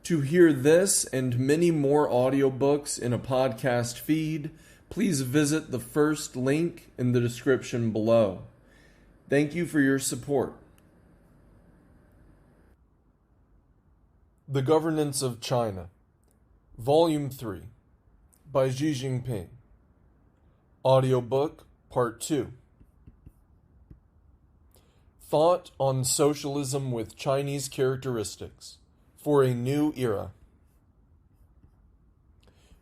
To hear this and many more audiobooks in a podcast feed, please visit the first link in the description below. Thank you for your support. The Governance of China, Volume 3, by Xi Jinping. Audiobook, Part 2. Thought on Socialism with Chinese Characteristics for a New Era.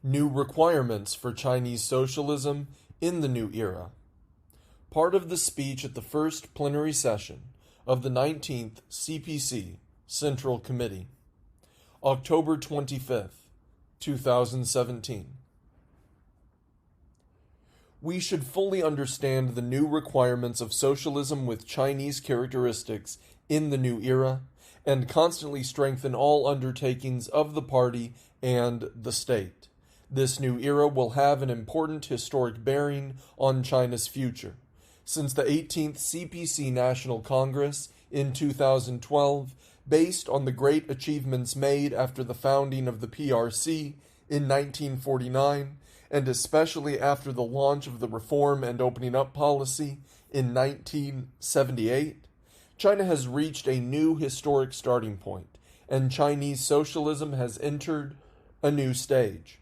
New Requirements for Chinese Socialism in the New Era. Part of the speech at the first plenary session of the 19th CPC Central Committee, October 25th, 2017. We should fully understand the new requirements of socialism with Chinese characteristics in the new era, and constantly strengthen all undertakings of the party and the state. This new era will have an important historic bearing on China's future. Since the 18th CPC National Congress in 2012, based on the great achievements made after the founding of the PRC in 1949, and especially after the launch of the Reform and Opening Up policy in 1978, China has reached a new historic starting point, and Chinese socialism has entered a new stage.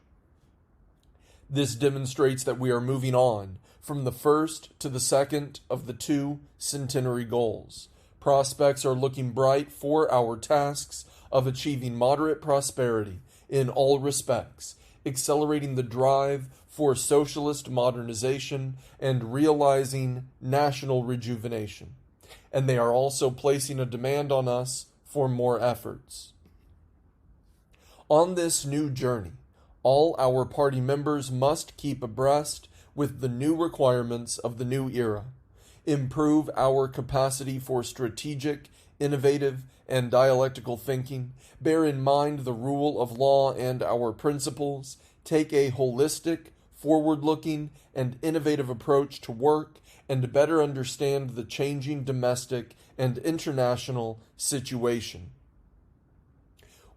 This demonstrates that we are moving on from the first to the second of the two centenary goals. Prospects are looking bright for our tasks of achieving moderate prosperity in all respects, accelerating the drive for socialist modernization and realizing national rejuvenation. And they are also placing a demand on us for more efforts. On this new journey, all our party members must keep abreast with the new requirements of the new era, improve our capacity for strategic, innovative, and dialectical thinking, bear in mind the rule of law and our principles, take a holistic, forward-looking, and innovative approach to work, and better understand the changing domestic and international situation.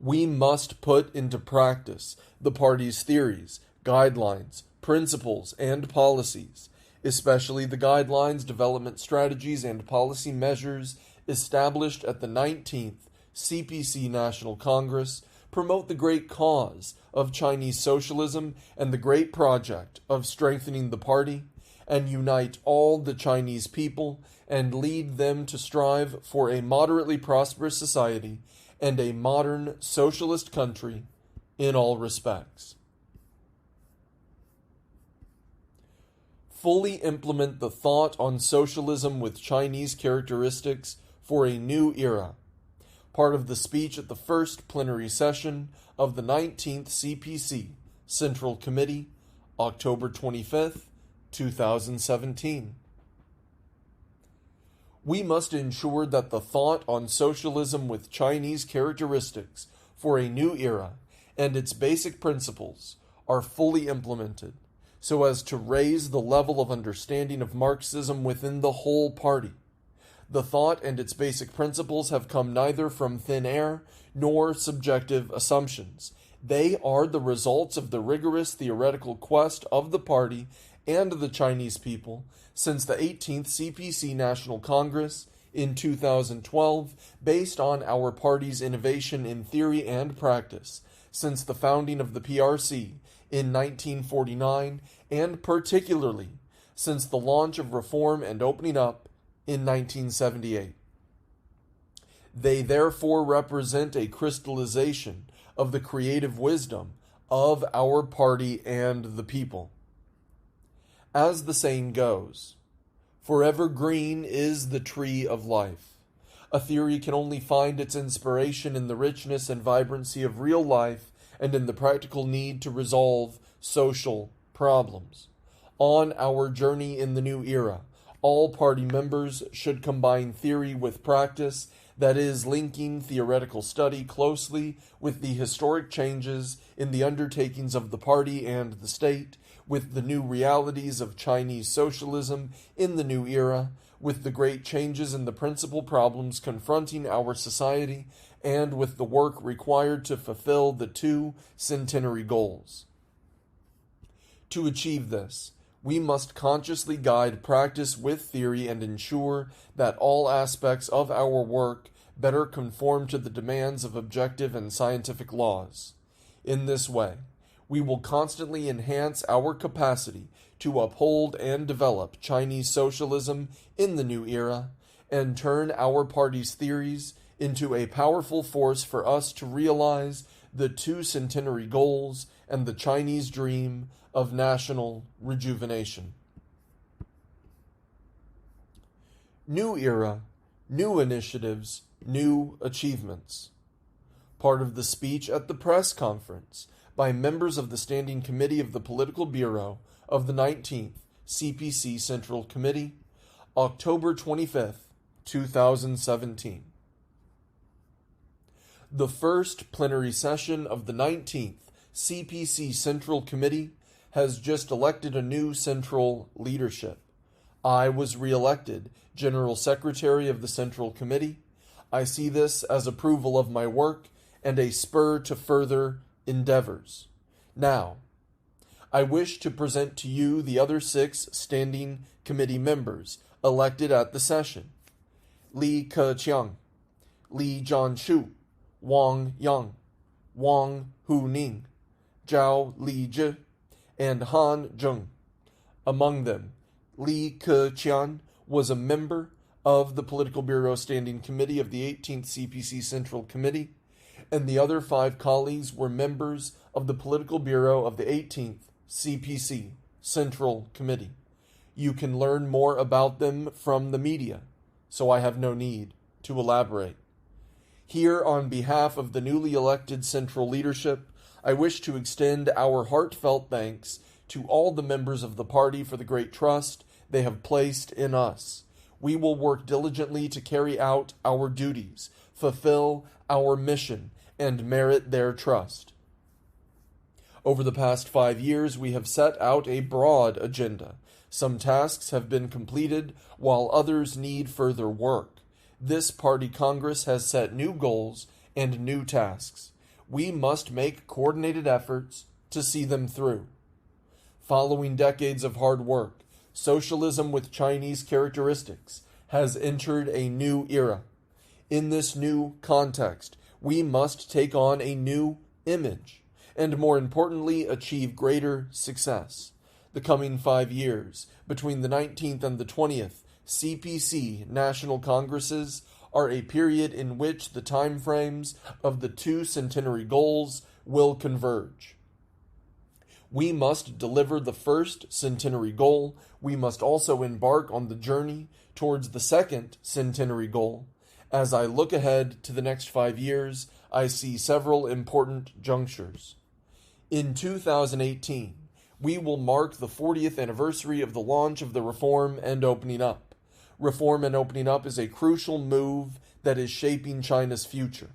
We must put into practice the party's theories, guidelines, principles, and policies, especially the guidelines, development strategies, and policy measures established at the 19th CPC National Congress, promote the great cause of Chinese socialism and the great project of strengthening the party, and unite all the Chinese people and lead them to strive for a moderately prosperous society and a modern socialist country in all respects. Fully implement the thought on socialism with Chinese characteristics for a new era. Part of the speech at the first plenary session of the 19th CPC Central Committee, October 25th, 2017. We must ensure that the thought on socialism with Chinese characteristics for a new era and its basic principles are fully implemented, so as to raise the level of understanding of Marxism within the whole party. The thought and its basic principles have come neither from thin air nor subjective assumptions. They are the results of the rigorous theoretical quest of the party and the Chinese people since the 18th CPC National Congress in 2012, based on our party's innovation in theory and practice since the founding of the PRC in 1949, and particularly since the launch of Reform and Opening Up in 1978. They therefore represent a crystallization of the creative wisdom of our party and the people. As the saying goes, forever green is the tree of life. A theory can only find its inspiration in the richness and vibrancy of real life and in the practical need to resolve social problems. On our journey in the new era, all party members should combine theory with practice, that is, linking theoretical study closely with the historic changes in the undertakings of the party and the state, with the new realities of Chinese socialism in the new era, with the great changes in the principal problems confronting our society, and with the work required to fulfill the two centenary goals. To achieve this, we must consciously guide practice with theory and ensure that all aspects of our work better conform to the demands of objective and scientific laws. In this way, we will constantly enhance our capacity to uphold and develop Chinese socialism in the new era, and turn our party's theories into a powerful force for us to realize the two centenary goals and the Chinese dream of national rejuvenation. New era, new initiatives, new achievements. Part of the speech at the press conference by members of the Standing Committee of the Political Bureau of the 19th CPC Central Committee, October 25th, 2017. The first plenary session of the 19th CPC Central Committee has just elected a new central leadership. I was re-elected General Secretary of the Central Committee. I see this as approval of my work and a spur to further endeavors. Now, I wish to present to you the other 6 standing committee members elected at the session: Li Keqiang, Li Zhanshu, Wang Yang, Wang Huning, Zhao Lizhi, and Han Zheng. Among them, Li Keqiang was a member of the Political Bureau Standing Committee of the 18th CPC Central Committee, and the other 5 colleagues were members of the Political Bureau of the 18th CPC Central Committee. You can learn more about them from the media, so I have no need to elaborate. Here, on behalf of the newly elected central leadership, I wish to extend our heartfelt thanks to all the members of the party for the great trust they have placed in us. We will work diligently to carry out our duties, fulfill our mission, and merit their trust. Over the past 5 years, we have set out a broad agenda. Some tasks have been completed, while others need further work. This party Congress has set new goals and new tasks. We must make coordinated efforts to see them through. Following decades of hard work, socialism with Chinese characteristics has entered a new era. In this new context, we must take on a new image, and more importantly, achieve greater success. The coming 5 years, between the 19th and the 20th CPC National Congresses, are a period in which the timeframes of the two centenary goals will converge. We must deliver the first centenary goal. We must also embark on the journey towards the second centenary goal. As I look ahead to the next 5 years, I see several important junctures. In 2018, we will mark the 40th anniversary of the launch of the Reform and Opening Up. Reform and Opening Up is a crucial move that is shaping China's future.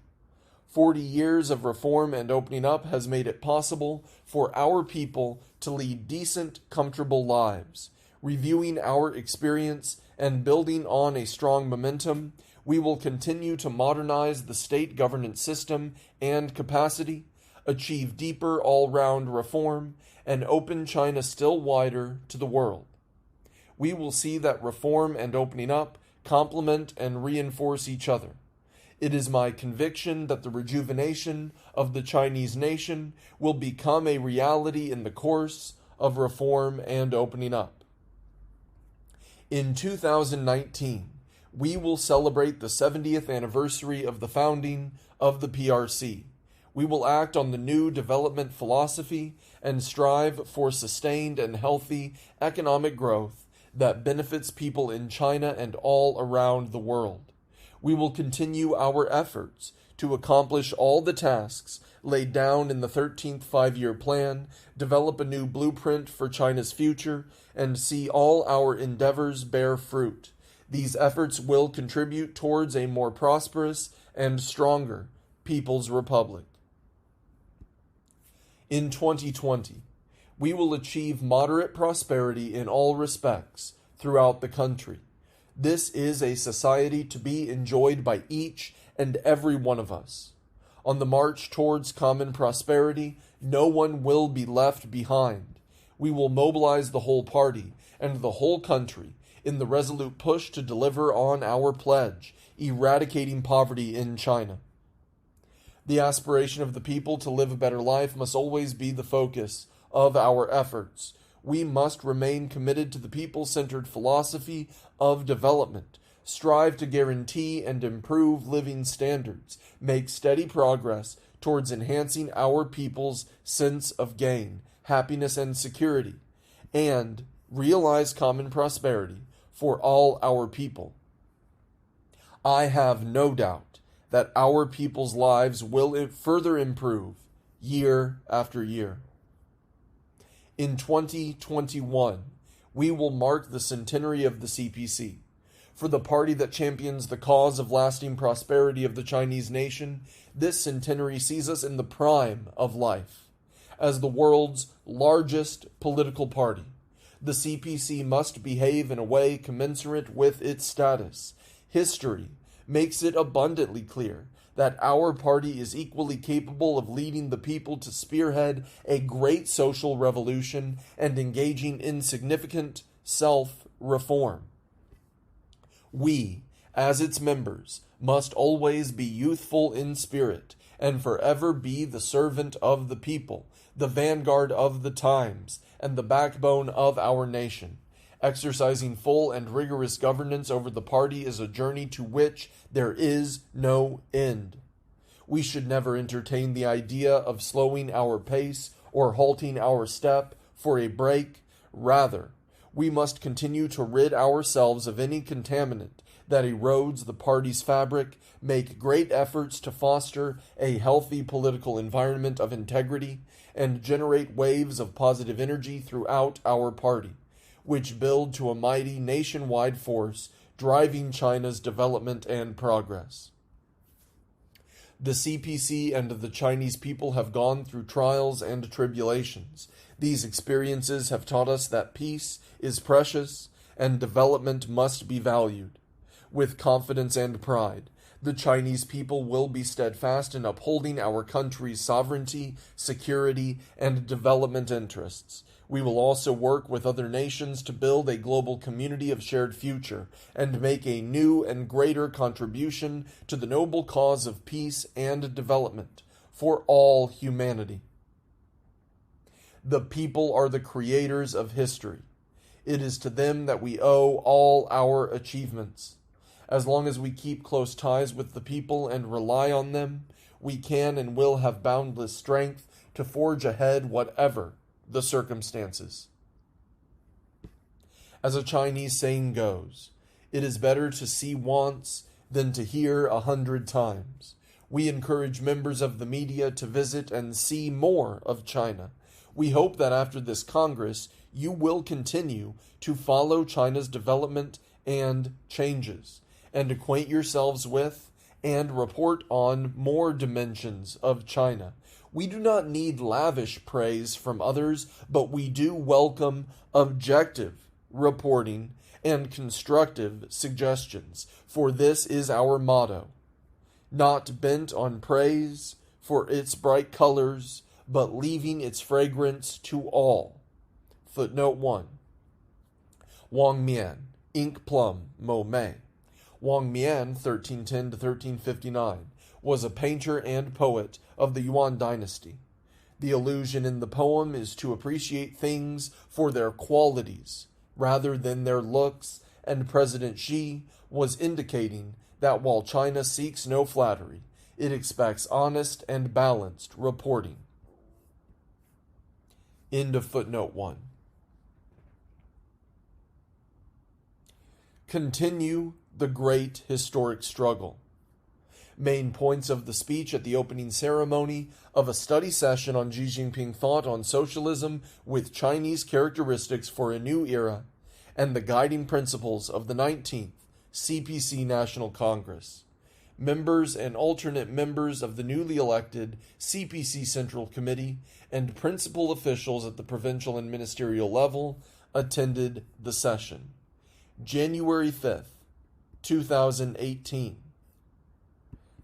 40 years of reform and opening up has made it possible for our people to lead decent, comfortable lives. Reviewing our experience and building on a strong momentum, we will continue to modernize the state governance system and capacity, achieve deeper all-round reform, and open China still wider to the world. We will see that reform and opening up complement and reinforce each other. It is my conviction that the rejuvenation of the Chinese nation will become a reality in the course of reform and opening up. In 2019, we will celebrate the 70th anniversary of the founding of the PRC. We will act on the new development philosophy and strive for sustained and healthy economic growth that benefits people in China and all around the world. We will continue our efforts to accomplish all the tasks laid down in the 13th Five-Year Plan, develop a new blueprint for China's future, and see all our endeavors bear fruit. These efforts will contribute towards a more prosperous and stronger People's Republic. In 2020, we will achieve moderate prosperity in all respects throughout the country. This is a society to be enjoyed by each and every one of us. On the march towards common prosperity, no one will be left behind. We will mobilize the whole party and the whole country in the resolute push to deliver on our pledge, eradicating poverty in China. The aspiration of the people to live a better life must always be the focus of our efforts. We must remain committed to the people-centered philosophy of development, strive to guarantee and improve living standards, make steady progress towards enhancing our people's sense of gain, happiness, and security, and realize common prosperity for all our people. I have no doubt that our people's lives will further improve year after year. In 2021, we will mark the centenary of the CPC. For the party that champions the cause of lasting prosperity of the Chinese nation, this centenary sees us in the prime of life. As the world's largest political party, the CPC must behave in a way commensurate with its status. History makes it abundantly clear that our party is equally capable of leading the people to spearhead a great social revolution and engaging in significant self-reform. We, as its members, must always be youthful in spirit and forever be the servant of the people, the vanguard of the times, and the backbone of our nation. Exercising full and rigorous governance over the party is a journey to which there is no end. We should never entertain the idea of slowing our pace or halting our step for a break. Rather, we must continue to rid ourselves of any contaminant that erodes the party's fabric, make great efforts to foster a healthy political environment of integrity, and generate waves of positive energy throughout our party, which build to a mighty nationwide force driving China's development and progress. The CPC and the Chinese people have gone through trials and tribulations. These experiences have taught us that peace is precious and development must be valued. With confidence and pride, the Chinese people will be steadfast in upholding our country's sovereignty, security, and development interests. We will also work with other nations to build a global community of shared future and make a new and greater contribution to the noble cause of peace and development for all humanity. The people are the creators of history. It is to them that we owe all our achievements. As long as we keep close ties with the people and rely on them, we can and will have boundless strength to forge ahead whatever the circumstances. As a Chinese saying goes, it is better to see once than to hear 100 times. We encourage members of the media to visit and see more of China. We hope that after this Congress, you will continue to follow China's development and changes, and acquaint yourselves with and report on more dimensions of China. We do not need lavish praise from others, but we do welcome objective reporting and constructive suggestions, for this is our motto. Not bent on praise for its bright colors, but leaving its fragrance to all. Footnote 1. Wang Mian, Ink Plum, Mo Mei. Wang Mian, 1310 to 1359, was a painter and poet of the Yuan dynasty. The allusion in the poem is to appreciate things for their qualities rather than their looks, and President Xi was indicating that while China seeks no flattery, it expects honest and balanced reporting. End of footnote 1. Continue the great historic struggle. Main points of the speech at the opening ceremony of a study session on Xi Jinping thought on socialism with Chinese characteristics for a new era and the guiding principles of the 19th CPC National Congress. Members and alternate members of the newly elected CPC Central Committee and principal officials at the provincial and ministerial level attended the session. January 5th, 2018.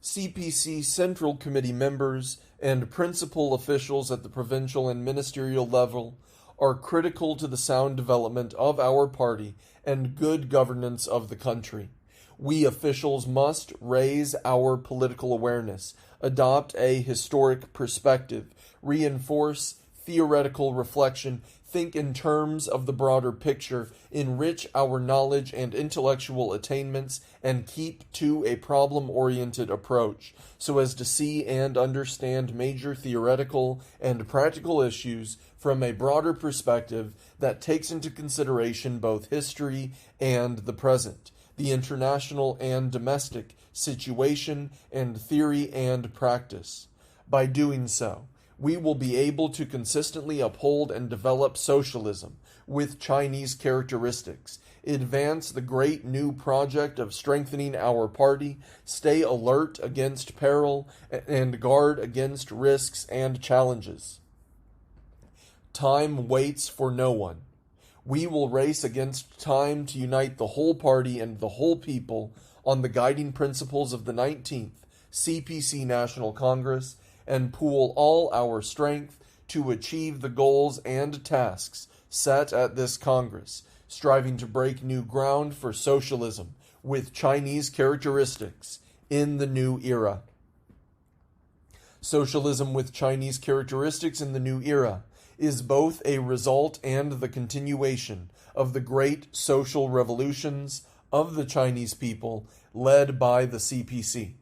CPC Central Committee members and principal officials at the provincial and ministerial level are critical to the sound development of our party and good governance of the country. We officials must raise our political awareness, adopt a historic perspective, reinforce theoretical reflection, think in terms of the broader picture, enrich our knowledge and intellectual attainments, and keep to a problem-oriented approach so as to see and understand major theoretical and practical issues from a broader perspective that takes into consideration both history and the present, the international and domestic situation, and theory and practice. By doing so, we will be able to consistently uphold and develop socialism with Chinese characteristics, advance the great new project of strengthening our party, stay alert against peril, and guard against risks and challenges. Time waits for no one. We will race against time to unite the whole party and the whole people on the guiding principles of the 19th CPC National Congress and pool all our strength to achieve the goals and tasks set at this Congress, striving to break new ground for socialism with Chinese characteristics in the new era. Socialism with Chinese characteristics in the new era is both a result and the continuation of the great social revolutions of the Chinese people led by the CPC.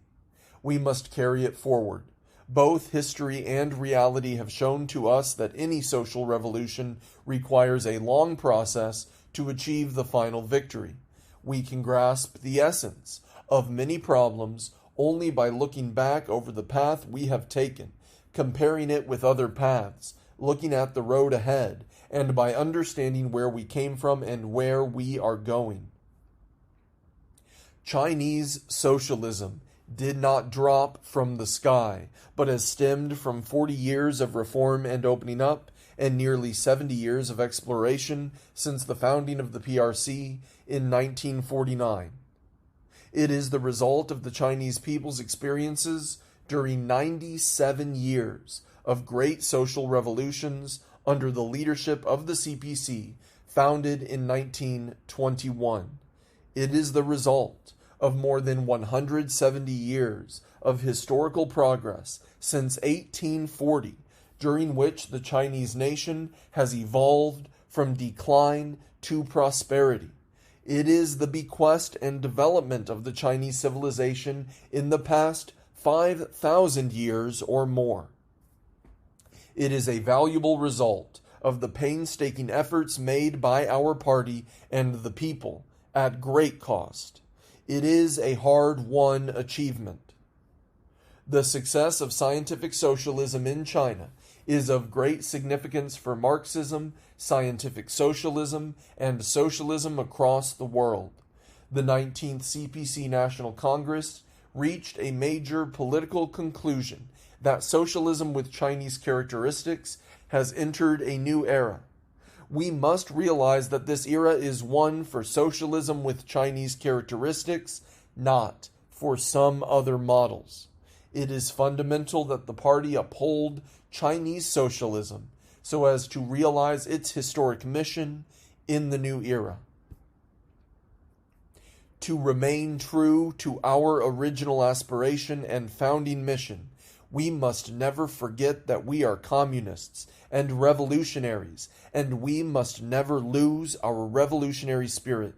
We must carry it forward. Both history and reality have shown to us that any social revolution requires a long process to achieve the final victory. We can grasp the essence of many problems only by looking back over the path we have taken, comparing it with other paths, looking at the road ahead, and by understanding where we came from and where we are going. Chinese socialism did not drop from the sky, but has stemmed from 40 years of reform and opening up, and nearly 70 years of exploration since the founding of the PRC in 1949. It is the result of the Chinese people's experiences during 97 years of great social revolutions under the leadership of the CPC, founded in 1921. It is the result of more than 170 years of historical progress since 1840, during which the Chinese nation has evolved from decline to prosperity. It is the bequest and development of the Chinese civilization in the past 5,000 years or more. It is a valuable result of the painstaking efforts made by our party and the people at great cost. It is a hard-won achievement. The success of scientific socialism in China is of great significance for Marxism, scientific socialism, and socialism across the world. The 19th CPC National Congress reached a major political conclusion that socialism with Chinese characteristics has entered a new era. We must realize that this era is one for socialism with Chinese characteristics, not for some other models. It is fundamental that the party uphold Chinese socialism so as to realize its historic mission in the new era. To remain true to our original aspiration and founding mission, we must never forget that we are communists and revolutionaries, and we must never lose our revolutionary spirit.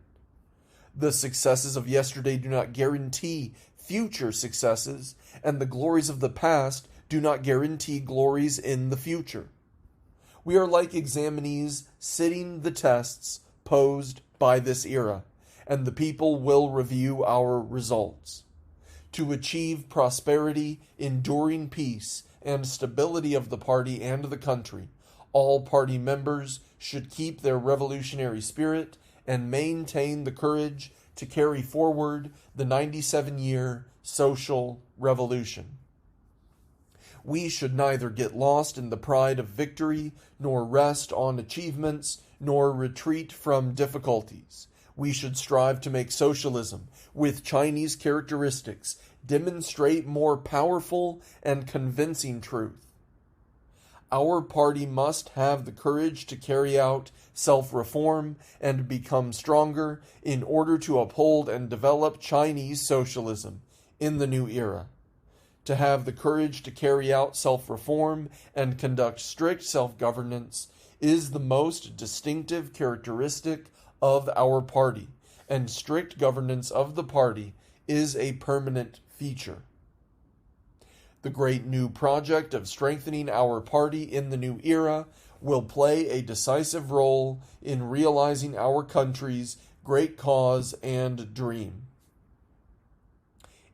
The successes of yesterday do not guarantee future successes, and the glories of the past do not guarantee glories in the future. We are like examinees sitting the tests posed by this era, and the people will review our results. To achieve prosperity, enduring peace, and stability of the party and the country, all party members should keep their revolutionary spirit and maintain the courage to carry forward the 97-year social revolution. We should neither get lost in the pride of victory, nor rest on achievements, nor retreat from difficulties. We should strive to make socialism, with Chinese characteristics, demonstrate more powerful and convincing truth. Our party must have the courage to carry out self-reform and become stronger in order to uphold and develop Chinese socialism in the new era. To have the courage to carry out self-reform and conduct strict self-governance is the most distinctive characteristic of our party, and strict governance of the party is a permanent feature. The great new project of strengthening our party in the new era will play a decisive role in realizing our country's great cause and dream.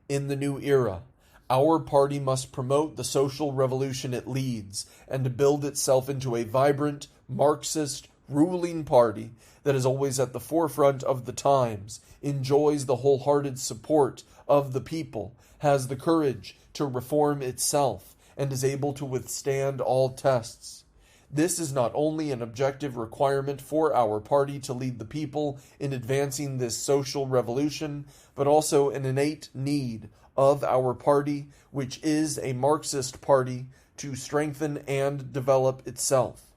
In the new era, our party must promote the social revolution it leads and build itself into a vibrant, Marxist, ruling party that is always at the forefront of the times, enjoys the wholehearted support of the people, has the courage to reform itself, and is able to withstand all tests. This is not only an objective requirement for our party to lead the people in advancing this social revolution, but also an innate need of our party, which is a Marxist party, to strengthen and develop itself.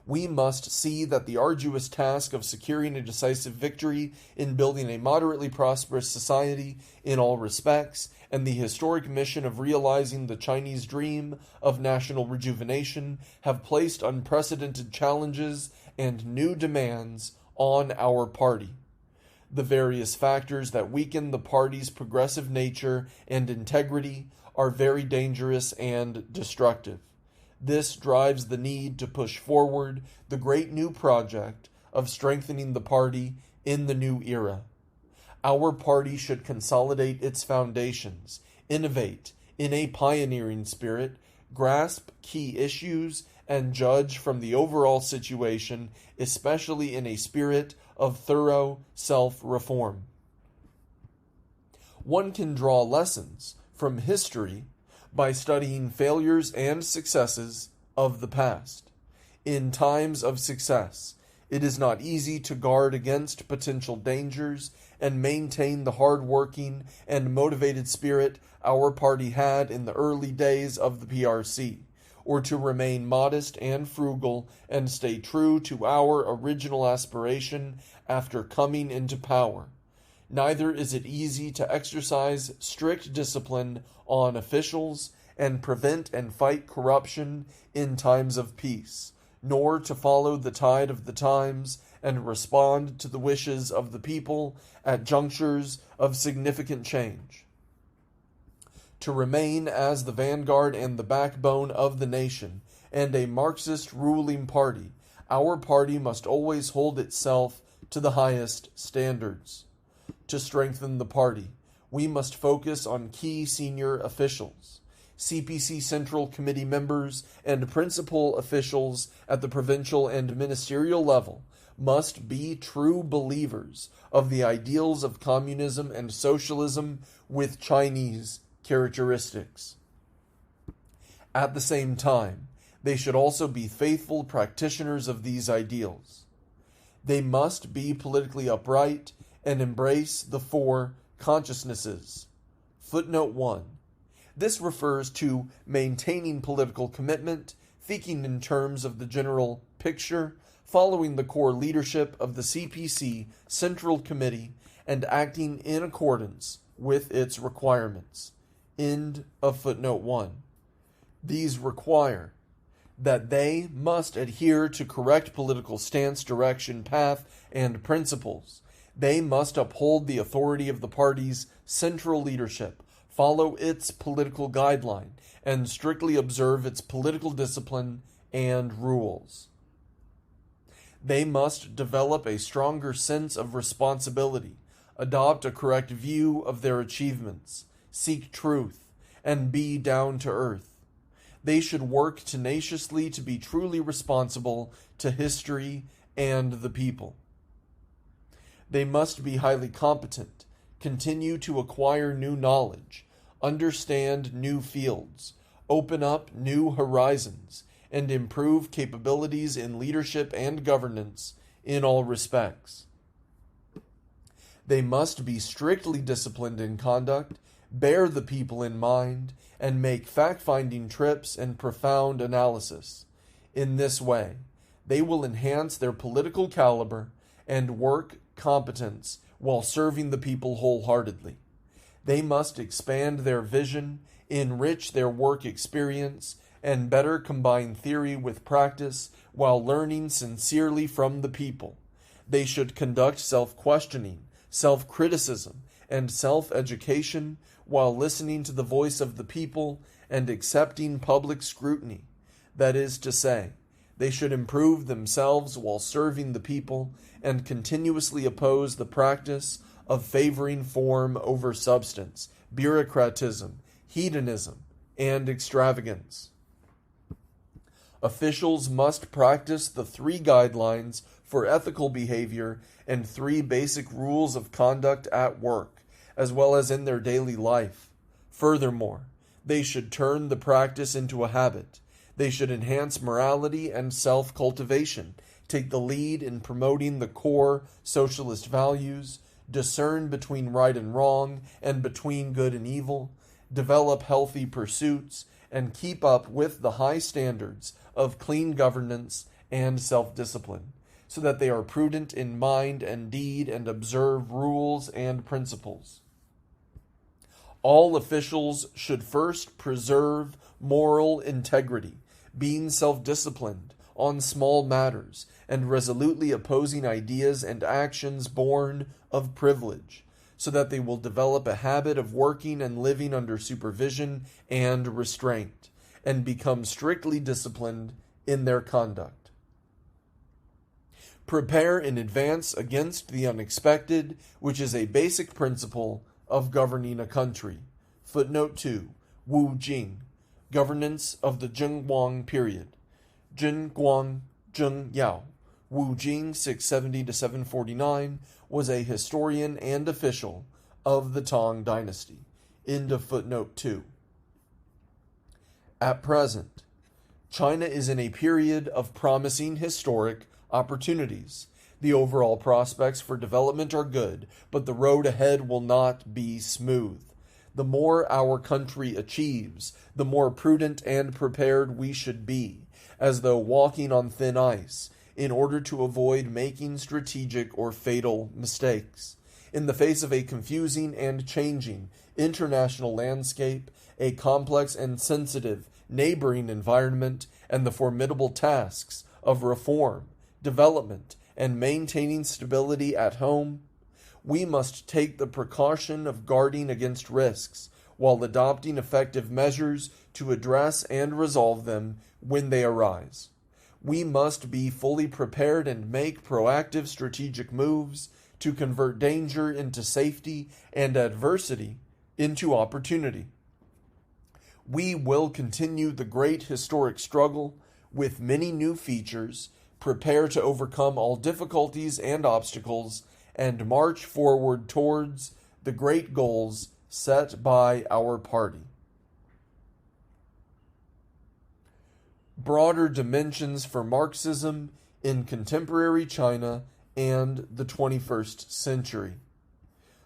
We must see that the arduous task of securing a decisive victory in building a moderately prosperous society in all respects, and the historic mission of realizing the Chinese dream of national rejuvenation have placed unprecedented challenges and new demands on our party. The various factors that weaken the party's progressive nature and integrity are very dangerous and destructive. This drives the need to push forward the great new project of strengthening the party in the new era. Our party should consolidate its foundations, innovate in a pioneering spirit, grasp key issues, and judge from the overall situation, especially in a spirit of thorough self-reform. One can draw lessons from history by studying failures and successes of the past. In times of success, it is not easy to guard against potential dangers and maintain the hard-working and motivated spirit our party had in the early days of the PRC, or to remain modest and frugal and stay true to our original aspiration after coming into power. Neither is it easy to exercise strict discipline on officials and prevent and fight corruption in times of peace, nor to follow the tide of the times and respond to the wishes of the people at junctures of significant change. To remain as the vanguard and the backbone of the nation and a Marxist ruling party, our party must always hold itself to the highest standards. To strengthen the party, we must focus on key senior officials. CPC Central Committee members and principal officials at the provincial and ministerial level must be true believers of the ideals of communism and socialism with Chinese characteristics. At the same time, they should also be faithful practitioners of these ideals. They must be politically upright and embrace the four consciousnesses. Footnote 1. This refers to maintaining political commitment, thinking in terms of the general picture, following the core leadership of the CPC Central Committee, and acting in accordance with its requirements. End of footnote 1. These require that they must adhere to correct political stance, direction, path, and principles. They must uphold the authority of the party's central leadership, follow its political guideline, and strictly observe its political discipline and rules. They must develop a stronger sense of responsibility, adopt a correct view of their achievements, seek truth, and be down to earth. They should work tenaciously to be truly responsible to history and the people. They must be highly competent, continue to acquire new knowledge, understand new fields, open up new horizons, and improve capabilities in leadership and governance in all respects. They must be strictly disciplined in conduct, bear the people in mind, and make fact-finding trips and profound analysis. In this way, they will enhance their political caliber and work competence while serving the people wholeheartedly. They must expand their vision, enrich their work experience, and better combine theory with practice while learning sincerely from the people. They should conduct self-questioning, self-criticism, and self-education while listening to the voice of the people and accepting public scrutiny. That is to say, they should improve themselves while serving the people and continuously oppose the practice of favoring form over substance, bureaucratism, hedonism, and extravagance. Officials must practice the 3 guidelines for ethical behavior and 3 basic rules of conduct at work, as well as in their daily life. Furthermore, they should turn the practice into a habit. They should enhance morality and self-cultivation, take the lead in promoting the core socialist values, discern between right and wrong and between good and evil, develop healthy pursuits, and keep up with the high standards of clean governance and self-discipline, so that they are prudent in mind and deed and observe rules and principles. All officials should first preserve moral integrity, being self-disciplined on small matters and resolutely opposing ideas and actions born of privilege, so that they will develop a habit of working and living under supervision and restraint, and become strictly disciplined in their conduct. Prepare in advance against the unexpected, which is a basic principle of governing a country. Footnote 2. Wu Jing, Governance of the Zhengguang Period. Jin Guang Zheng Yao, Wu Jing 670-749, was a historian and official of the Tang Dynasty. End of footnote 2. At present, China is in a period of promising historic opportunities. The overall prospects for development are good, but the road ahead will not be smooth. The more our country achieves, the more prudent and prepared we should be, as though walking on thin ice, in order to avoid making strategic or fatal mistakes. In the face of a confusing and changing international landscape, a complex and sensitive neighboring environment, and the formidable tasks of reform, development, and maintaining stability at home, we must take the precaution of guarding against risks while adopting effective measures to address and resolve them when they arise. We must be fully prepared and make proactive strategic moves to convert danger into safety and adversity into opportunity. We will continue the great historic struggle with many new features, prepare to overcome all difficulties and obstacles, and march forward towards the great goals set by our party. Broader dimensions for Marxism in contemporary China and the 21st century.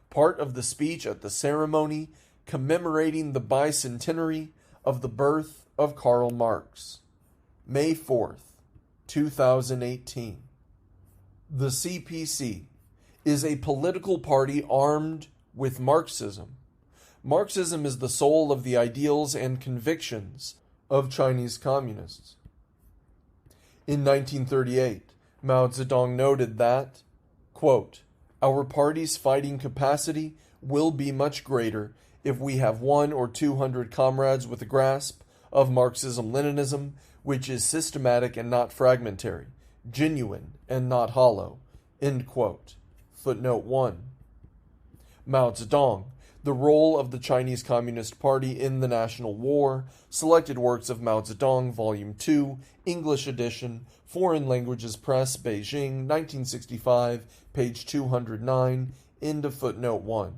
Part of the speech at the ceremony commemorating the bicentenary of the birth of Karl Marx. May 4th, 2018. The CPC is a political party armed with Marxism. Marxism is the soul of the ideals and convictions of Chinese communists. In 1938, Mao Zedong noted that, quote, "Our party's fighting capacity will be much greater if we have 100 or 200 comrades with a grasp of Marxism-Leninism, which is systematic and not fragmentary, genuine and not hollow." End quote. Footnote 1. Mao Zedong, The Role of the Chinese Communist Party in the National War, Selected Works of Mao Zedong, Volume 2, English edition, Foreign Languages Press, Beijing, 1965, page 209, end of footnote 1.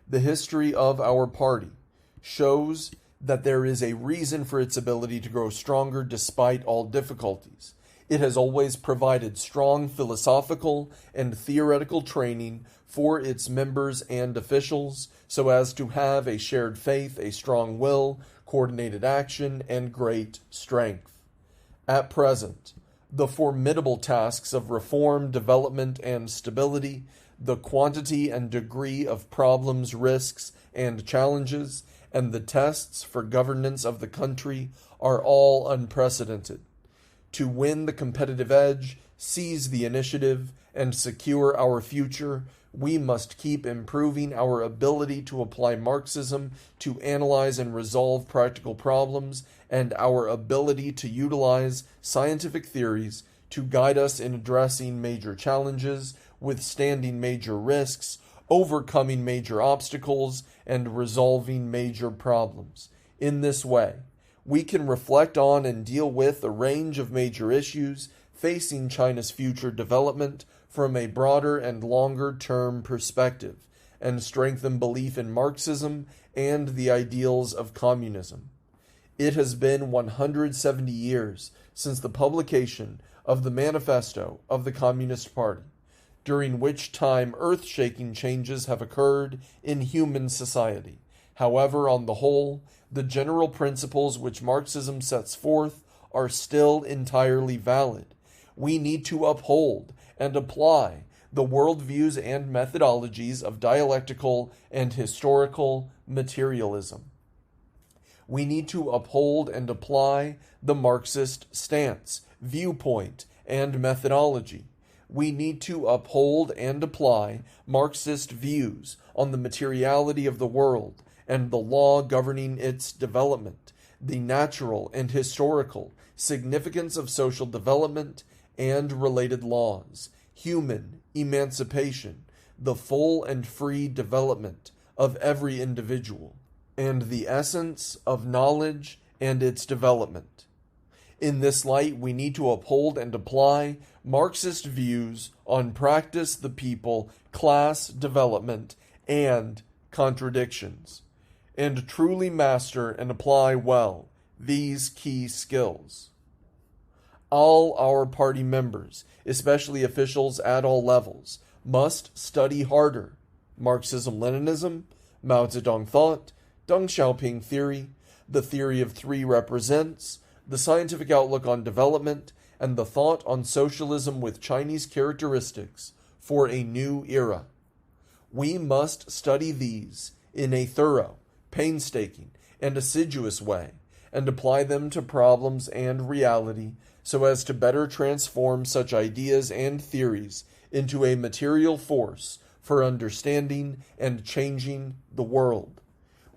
The history of our party shows that there is a reason for its ability to grow stronger despite all difficulties. It has always provided strong philosophical and theoretical training for its members and officials so as to have a shared faith, a strong will, coordinated action, and great strength. At present, the formidable tasks of reform, development, and stability, the quantity and degree of problems, risks, and challenges, and the tests for governance of the country are all unprecedented. To win the competitive edge, seize the initiative, and secure our future, we must keep improving our ability to apply Marxism to analyze and resolve practical problems, and our ability to utilize scientific theories to guide us in addressing major challenges, withstanding major risks, overcoming major obstacles, and resolving major problems. In this way, we can reflect on and deal with a range of major issues facing China's future development from a broader and longer-term perspective, and strengthen belief in Marxism and the ideals of communism. It has been 170 years since the publication of the Manifesto of the Communist Party, during which time earth-shaking changes have occurred in human society. However, on the whole, the general principles which Marxism sets forth are still entirely valid. We need to uphold and apply the worldviews and methodologies of dialectical and historical materialism. We need to uphold and apply the Marxist stance, viewpoint, and methodology. We need to uphold and apply Marxist views on the materiality of the world and the law governing its development, the natural and historical significance of social development and related laws, human emancipation, the full and free development of every individual, and the essence of knowledge and its development. In this light, we need to uphold and apply Marxist views on practice, the people, class development, and contradictions, and truly master and apply well these key skills. All our party members, especially officials at all levels, must study harder Marxism-Leninism, Mao Zedong thought, Deng Xiaoping theory, the theory of three represents, the scientific outlook on development, and the thought on socialism with Chinese characteristics for a new era. We must study these in a thorough, painstaking, and assiduous way, and apply them to problems and reality so as to better transform such ideas and theories into a material force for understanding and changing the world.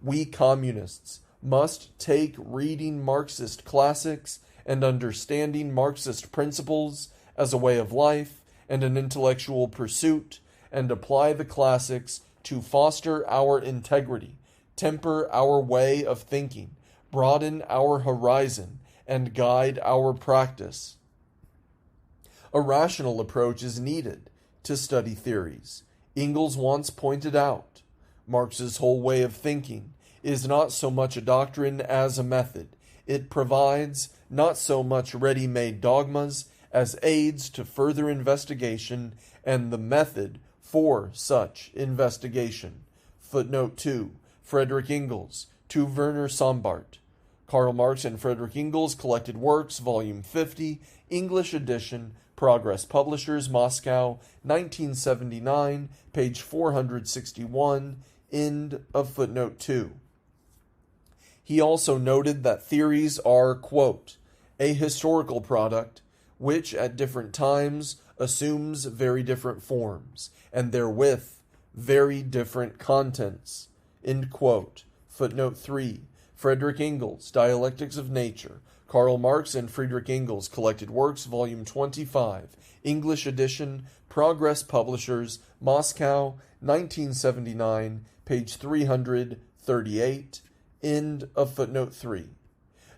We communists must take reading Marxist classics and understanding Marxist principles as a way of life and an intellectual pursuit, and apply the classics to foster our integrity, temper our way of thinking, broaden our horizon, and guide our practice. A rational approach is needed to study theories. Engels once pointed out, Marx's whole way of thinking is not so much a doctrine as a method. It provides not so much ready-made dogmas as aids to further investigation and the method for such investigation. Footnote 2. Friedrich Engels to Werner Sombart. Karl Marx and Friedrich Engels, Collected Works, Volume 50, English edition, Progress Publishers, Moscow, 1979, page 461, end of footnote 2. He also noted that theories are, quote, a historical product, which at different times assumes very different forms, and therewith very different contents, end quote. Footnote 3. Friedrich Engels, Dialectics of Nature, Karl Marx and Friedrich Engels, Collected Works, Volume 25, English edition, Progress Publishers, Moscow, 1979, page 338, end of footnote 3.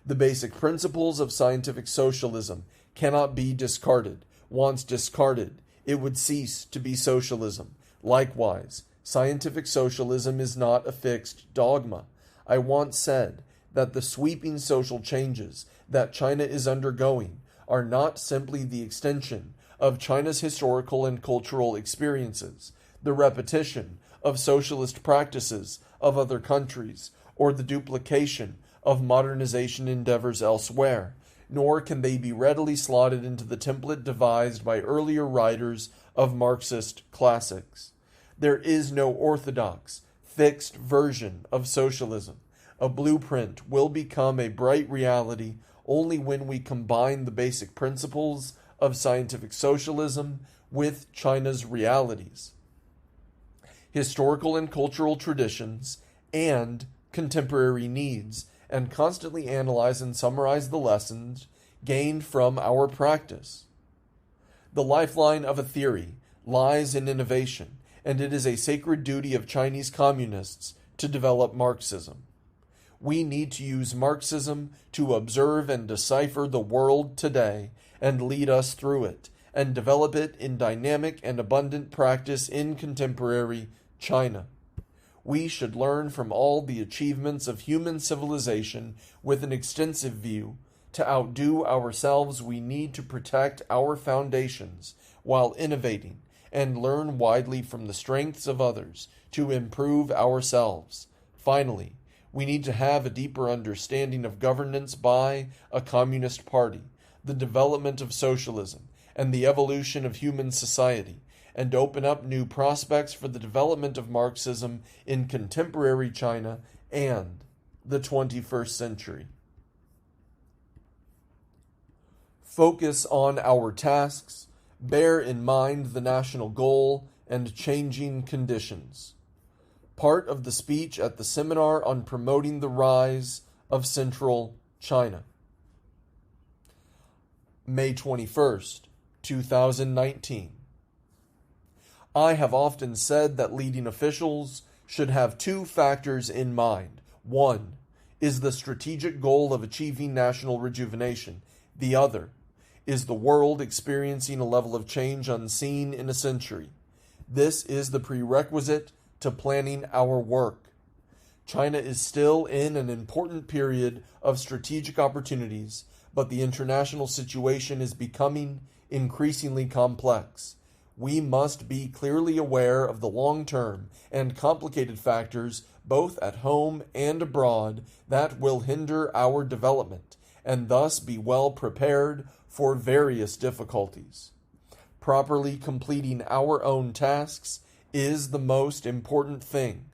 The basic principles of scientific socialism cannot be discarded. Once discarded, it would cease to be socialism. Likewise, scientific socialism is not a fixed dogma. I once said that the sweeping social changes that China is undergoing are not simply the extension of China's historical and cultural experiences, the repetition of socialist practices of other countries, or the duplication of modernization endeavors elsewhere, nor can they be readily slotted into the template devised by earlier writers of Marxist classics. There is no orthodox, fixed version of socialism. A blueprint will become a bright reality only when we combine the basic principles of scientific socialism with China's realities, historical and cultural traditions, and contemporary needs, and constantly analyze and summarize the lessons gained from our practice. The lifeline of a theory lies in innovation, and it is a sacred duty of Chinese communists to develop Marxism. We need to use Marxism to observe and decipher the world today and lead us through it, and develop it in dynamic and abundant practice in contemporary China. We should learn from all the achievements of human civilization with an extensive view. To outdo ourselves, we need to protect our foundations while innovating, and learn widely from the strengths of others to improve ourselves. Finally, we need to have a deeper understanding of governance by a communist party, the development of socialism, and the evolution of human society, and open up new prospects for the development of Marxism in contemporary China and the 21st century. Focus on our tasks, bear in mind the national goal and changing conditions. Part of the speech at the seminar on promoting the rise of Central China. May 21st, 2019. I have often said that leading officials should have two factors in mind. One is the strategic goal of achieving national rejuvenation. The other is the world experiencing a level of change unseen in a century. This is the prerequisite to planning our work. China is still in an important period of strategic opportunities, but the international situation is becoming increasingly complex. We must be clearly aware of the long-term and complicated factors, both at home and abroad, that will hinder our development, and thus be well prepared for various difficulties. Properly completing our own tasks is the most important thing.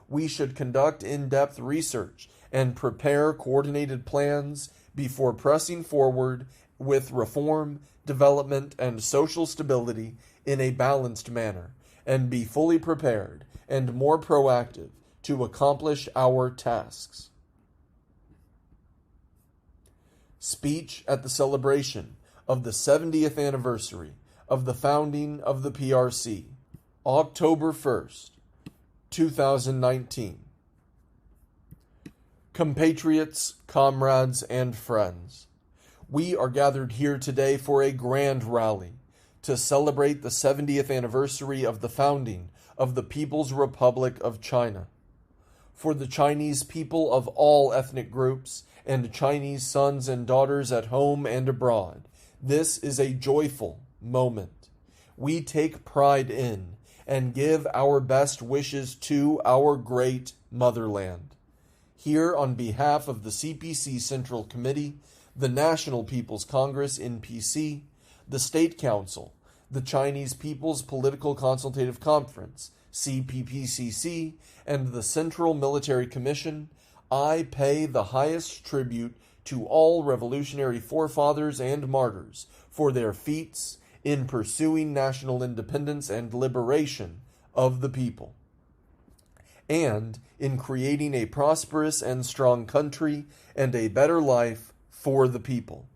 We should conduct in-depth research and prepare coordinated plans before pressing forward with reform, development, and social stability in a balanced manner, and be fully prepared and more proactive to accomplish our tasks. Speech at the celebration of the 70th anniversary of the founding of the PRC, October 1st, 2019. Compatriots, comrades, and friends, we are gathered here today for a grand rally to celebrate the 70th anniversary of the founding of the People's Republic of China. For the Chinese people of all ethnic groups and Chinese sons and daughters at home and abroad, this is a joyful moment. We take pride in and give our best wishes to our great motherland. Here, on behalf of the CPC Central Committee, the National People's Congress NPC, the State Council, the Chinese People's Political Consultative Conference, CPPCC, and the Central Military Commission, I pay the highest tribute to all revolutionary forefathers and martyrs for their feats in pursuing national independence and liberation of the people, and in creating a prosperous and strong country and a better life for the people.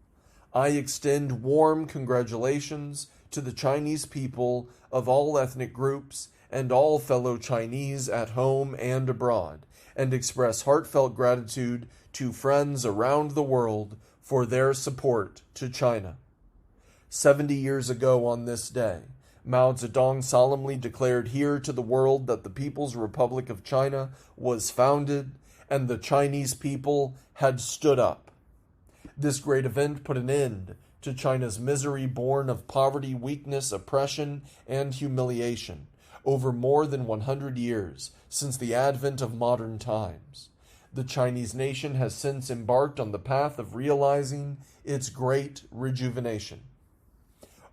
I extend warm congratulations to the Chinese people of all ethnic groups and all fellow Chinese at home and abroad, and express heartfelt gratitude to friends around the world for their support to China. 70 years ago on this day, Mao Zedong solemnly declared here to the world that the People's Republic of China was founded and the Chinese people had stood up. This great event put an end to China's misery born of poverty, weakness, oppression, and humiliation over more than 100 years since the advent of modern times. The Chinese nation has since embarked on the path of realizing its great rejuvenation.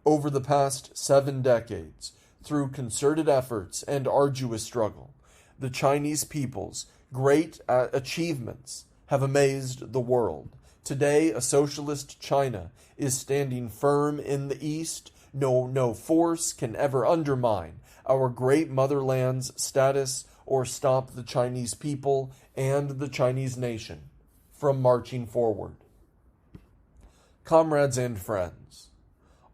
Over the past 7 decades, through concerted efforts and arduous struggle, the Chinese people's great achievements have amazed the world. Today, a socialist China is standing firm in the East. No force can ever undermine our great motherland's status or stop the Chinese people and the Chinese nation from marching forward. Comrades and friends,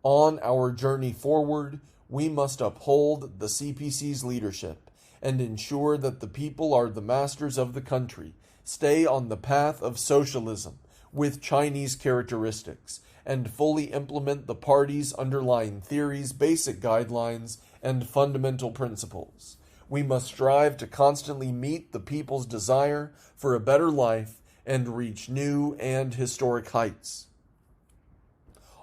on our journey forward, we must uphold the CPC's leadership and ensure that the people are the masters of the country, stay on the path of socialism with Chinese characteristics, and fully implement the party's underlying theories, basic guidelines, and fundamental principles. We must strive to constantly meet the people's desire for a better life and reach new and historic heights.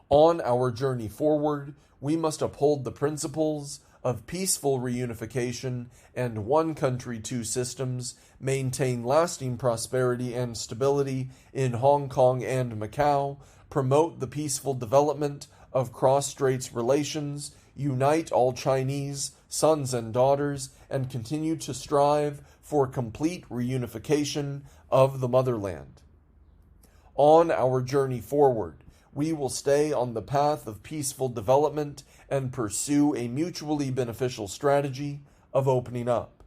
On our journey forward, we must uphold the principles of peaceful reunification and one country, two systems, maintain lasting prosperity and stability in Hong Kong and Macau, promote the peaceful development of cross-straits relations, unite all Chinese sons and daughters, and continue to strive for complete reunification of the motherland. On our journey forward, we will stay on the path of peaceful development and pursue a mutually beneficial strategy of opening up.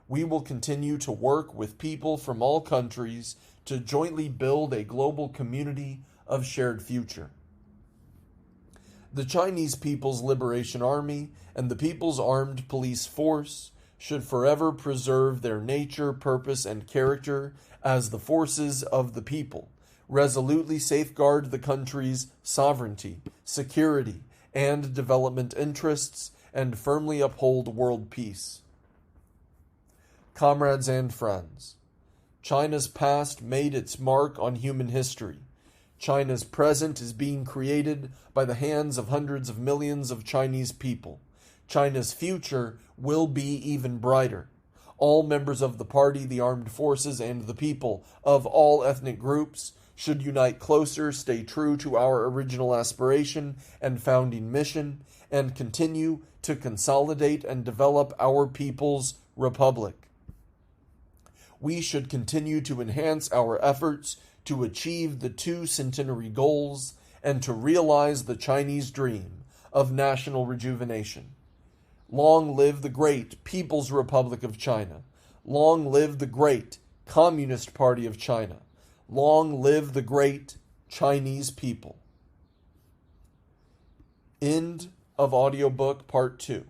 We will continue to work with people from all countries to jointly build a global community of shared future. The Chinese People's Liberation Army and the People's Armed Police Force should forever preserve their nature, purpose, and character as the forces of the people, resolutely safeguard the country's sovereignty, security, and development interests, and firmly uphold world peace. Comrades and friends, China's past made its mark on human history. China's present is being created by the hands of hundreds of millions of Chinese people. China's future will be even brighter. All members of the party, the armed forces, and the people of all ethnic groups should unite closer, stay true to our original aspiration and founding mission, and continue to consolidate and develop our people's republic. We should continue to enhance our efforts to achieve the 2 centenary goals and to realize the Chinese dream of national rejuvenation. Long live the great People's Republic of China. Long live the great Communist Party of China. Long live the great Chinese people. End of audiobook part 2.